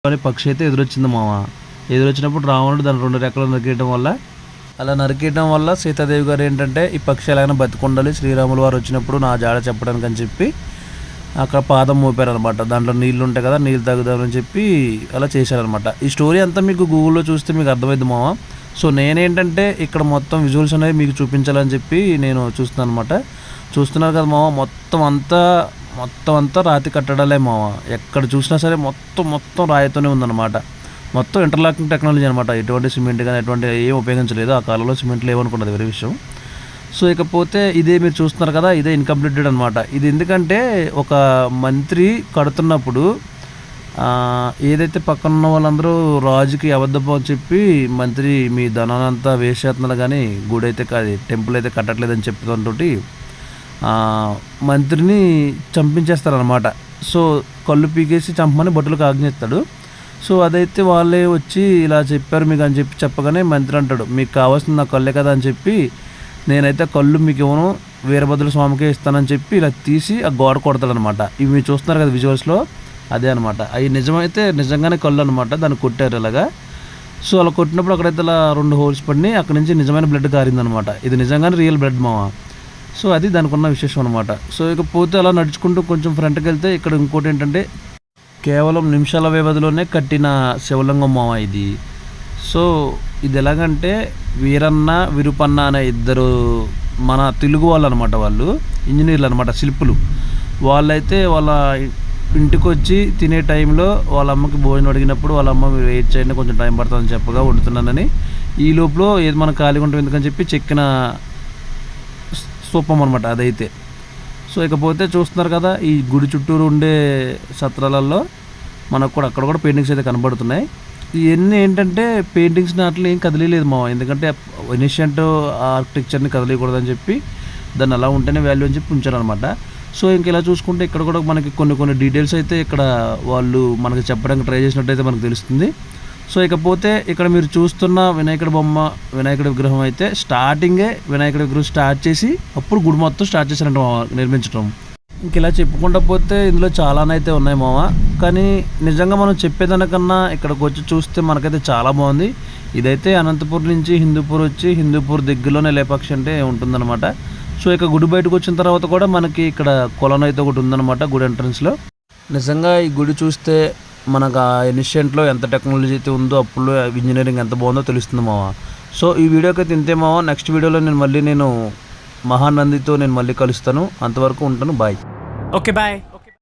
అనే పక్షి అయితే ఎదురొచ్చింది మామ. ఎదురొచ్చినప్పుడు రావణుడు దాని 2 రెక్కలు నరికేయడం వల్ల సీతాదేవి గారు ఏంటంటే ఈ పక్షి ఎలాగైనా బతికుండాలి, శ్రీరాములు వారు వచ్చినప్పుడు నా జాడ చెప్పడానికి అని చెప్పి అక్కడ పాదం మోపారనమాట. దాంట్లో నీళ్ళు ఉంటాయి కదా, నీళ్ళు తాగుదామని చెప్పి అలా చేశారనమాట. ఈ స్టోరీ అంతా మీకు గూగుల్లో చూస్తే మీకు అర్థమైంది మామ. సో నేనేంటంటే ఇక్కడ మొత్తం విజువల్స్ అనేవి మీకు చూపించాలని చెప్పి నేను చూస్తున్నాను అనమాట. చూస్తున్నారు కదా మామ, మొత్తం అంతా రాతి కట్టడాలే మామ. ఎక్కడ చూసినా సరే మొత్తం రాయితోనే ఉందన్నమాట. మొత్తం ఇంటర్లాకింగ్ టెక్నాలజీ అనమాట. ఎటువంటి సిమెంట్ కానీ ఎటువంటి ఏం ఉపయోగించలేదు. ఆ కాలంలో సిమెంట్ లేవనుకున్నది వేరే విషయం. సో ఇకపోతే ఇదే మీరు చూస్తున్నారు కదా, ఇదే ఇన్కంప్లీటెడ్ అనమాట. ఇది ఎందుకంటే ఒక మంత్రి కడుతున్నప్పుడు ఏదైతే పక్కన ఉన్న వాళ్ళందరూ రాజుకి అబద్ధం అని చెప్పి మంత్రి మీ ధనానంతా వేస్ట్ చేస్తున్నారు కానీ గుడి అయితే కాదు, టెంపుల్ అయితే కట్టట్లేదని చెప్తుంటే మంత్రిని చంపించేస్తారనమాట. సో కళ్ళు పీకేసి చంపమని భటులకు ఆజ్ఞిస్తాడు. సో అదైతే వాళ్ళే వచ్చి ఇలా చెప్పారు మీకు అని చెప్పి చెప్పగానే మంత్రి అంటాడు, మీకు కావాల్సింది నా కళ్ళే కదా అని చెప్పి నేనైతే కళ్ళు మీకు ఇవ్వను, వీరభద్ర స్వామికే ఇస్తానని చెప్పి ఇలా తీసి ఆ గోడ కొడతాడనమాట. ఇవి మీరు చూస్తున్నారు కదా విజువల్స్లో, అదే అనమాట. అవి నిజమైతే నిజంగానే కళ్ళు అనమాట. దాన్ని కొట్టారు ఇలాగా. సో అలా కొట్టినప్పుడు అక్కడైతే ఇలా 2 హోల్స్ పడినాయి. అక్కడ నుంచి నిజమైన బ్లడ్ కారిందనమాట. ఇది నిజంగానే రియల్ బ్లడ్ మావా. సో అది దానికి ఉన్న విశేషం అనమాట. సో ఇకపోతే అలా నడుచుకుంటూ కొంచెం ఫ్రంట్కి వెళ్తే ఇక్కడ ఇంకోటి ఏంటంటే కేవలం నిమిషాల వ్యవధిలోనే కట్టిన శివలింగం మావ ఇది. సో ఇది ఎలాగంటే వీరన్న విరుపన్న అనే ఇద్దరు మన తెలుగు వాళ్ళు అనమాట. వాళ్ళు ఇంజనీర్లు అనమాట, శిల్పులు. వాళ్ళైతే వాళ్ళ ఇంటికి వచ్చి తినే టైంలో వాళ్ళ అమ్మకి భోజనం అడిగినప్పుడు వాళ్ళ అమ్మ మీరు వెయిట్ చేయండి కొంచెం టైం పడుతుందని చెప్పగా వండుతున్నానని, ఈ లోపల ఏది మనం ఖాళీగా ఉంటుంది ఎందుకని చెప్పి చెక్కిన స్తూపం అనమాట అదైతే. సో ఇకపోతే చూస్తున్నారు కదా ఈ గుడి చుట్టూరు ఉండే సత్రాలలో మనకు కూడా అక్కడ కూడా పెయింటింగ్స్ అయితే కనబడుతున్నాయి. ఇవన్నీ ఏంటంటే పెయింటింగ్స్ నాట్లో ఏం కదిలేదు మావ, ఎందుకంటే ఇనిషియంట్ ఆర్కిటెక్చర్ని కదిలేయకూడదని చెప్పి దాన్ని అలా ఉంటేనే వాల్యూ అని చెప్పి ఉంచారనమాట. సో ఇంక ఇలా చూసుకుంటే ఇక్కడ కూడా మనకి కొన్ని డీటెయిల్స్ అయితే ఇక్కడ వాళ్ళు మనకి చెప్పడానికి ట్రై చేసినట్టయితే మనకు తెలుస్తుంది. సో ఇకపోతే ఇక్కడ మీరు చూస్తున్న వినాయకుడి విగ్రహం అయితే స్టార్టింగే వినాయకుడి విగ్రహం స్టార్ట్ చేసి అప్పుడు గుడి మొత్తం స్టార్ట్ చేశారంట నిర్మించడం. ఇంక ఇలా చెప్పుకుంటా పోతే ఇందులో చాలానైతే ఉన్నాయి మామ. కానీ నిజంగా మనం చెప్పేదానికన్నా ఇక్కడికి వచ్చి చూస్తే మనకైతే చాలా బాగుంది. ఇదైతే అనంతపూర్ నుంచి హిందూపూర్ వచ్చి హిందూపూర్ దగ్గరలోనే లేపాక్షి అంటే ఉంటుందన్నమాట. సో ఇక గుడి బయటకు వచ్చిన తర్వాత కూడా మనకి ఇక్కడ కొలను అయితే ఒకటి ఉందన్నమాట గుడి ఎంట్రన్స్లో. నిజంగా ఈ గుడి చూస్తే మనకు ఆ ఇనిషియంట్లో ఎంత టెక్నాలజీ అయితే ఉందో అప్పుడు ఇంజనీరింగ్ ఎంత బాగుందో తెలుస్తుంది మావ. సో ఈ వీడియోకి అయితే ఇంతే మావ. నెక్స్ట్ వీడియోలో నేను మహానందితో మళ్ళీ కలుస్తాను. అంతవరకు ఉంటాను. బాయ్. Okay bye.